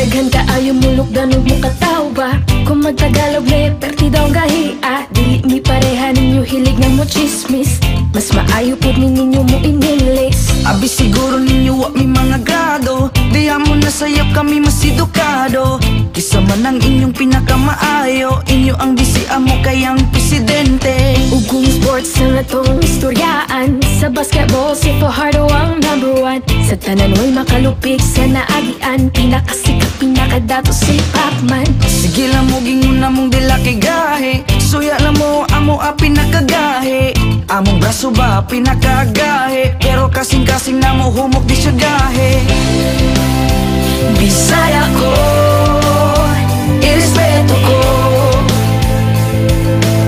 Daghan ka ayaw mulok danog mo kataw ba? Kung magtagalog le, perti daw ang gahia. Dili mi pareha ninyo hilig na mo chismis. Mas maayo po ninyo mo inilis. Abi siguro ninyo wa mi mga grado. Diya mo nasayap kami mas edukado. Kisa man ang inyong pinakamaayo. Inyo ang disiya mo kayang presidente. Ugong sports na natong istoryaan. Sa basketball si Fajardo ang #1. Sa tanan way makalupig sa naagian. Pinakasikat pinakadato si Pacman. Sige lang mo gingon na mong dila kay gahe. Suya lang mo amo a pinakagahe. Among braso ba pinakagahe. Pero kasing-kasing na mo humok di siya gahe. Bisaya ko, irespeto ko.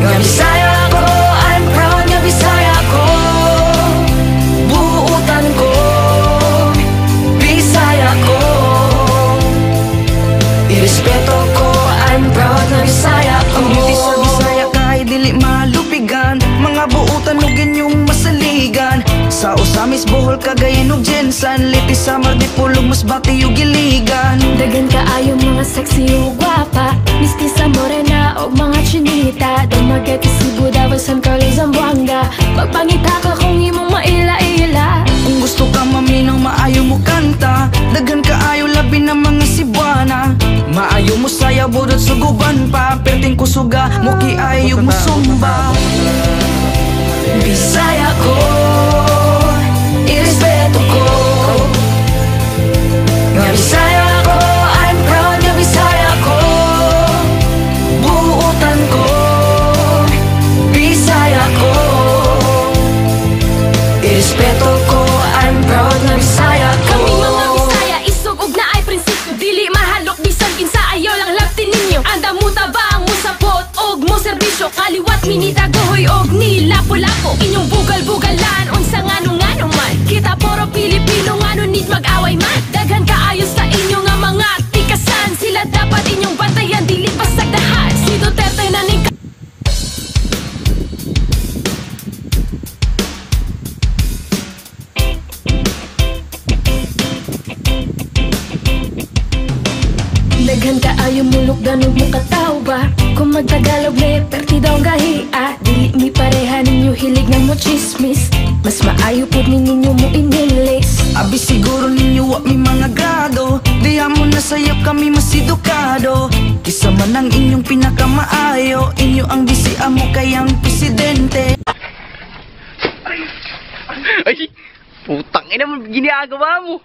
Nga Bisaya ko, I'm proud nga Bisaya ko. Buutan ko, Bisaya ko. Irespeto ko, I'm proud nga Bisaya ko. Ang beauty sa Bisaya kay dili malupigan. Mga buutan mo ginyong masaligan. Sa Usamis, Bohol, Cagayan ug Jensan. Liti, Samar, Dipolog, Masbate ug Iligan. Dagan ka ayaw mga sexy o guwapa. Mistisa morena o mga chinita. Dumagat Cebu, Davao, San Carlos, Zamboanga. Magpangita ka kung imong maila-ila. Kung gusto ka maminaw, maayo mo kanta. Dagan ka ayaw labi ng mga Cebuana. Maayo mo saya, budot suguban pa. Perting kusuga, muki ayaw mo sumba. Bisaya ko, irespeto ko. Nga Bisaya ko, I'm proud nga Bisaya ko. Buutan ko, Bisaya ko. Irespeto ko, I'm proud nga Bisaya ko. Kami mga Bisaya, isog ug naay prinsipyo. Dili mahalok bisan kinsa ayaw lang labtin ninyo. Anda mo tabang mo sapot og mo serbisyo. Kaliwat minita gohoy og ni lapo-lapo. Inyong bugal-bugalan unsa ngano-ngano man. Kita puro Pilipino ngano need mag-away man. Daghan kaayos sa inyo nga mga tikasan. Sila dapat inyong bantayan dili pasagdahan. Si Duterte na ning Daghan ka ayaw mulok danog mo kataw ba? Kung magtagalog le, perti daw ang gahia. Dili mi pareha ninyo hilig na mo chismis. Mas maayo po ninyo mo inilis. Abi siguro ninyo wa mi mga grado. Diya mo nasayap kami mas edukado. Kisa man ang inyong pinakamaayo. Inyo ang disiya mo kayang presidente. Ay, putang ina mo, ginagawa mo.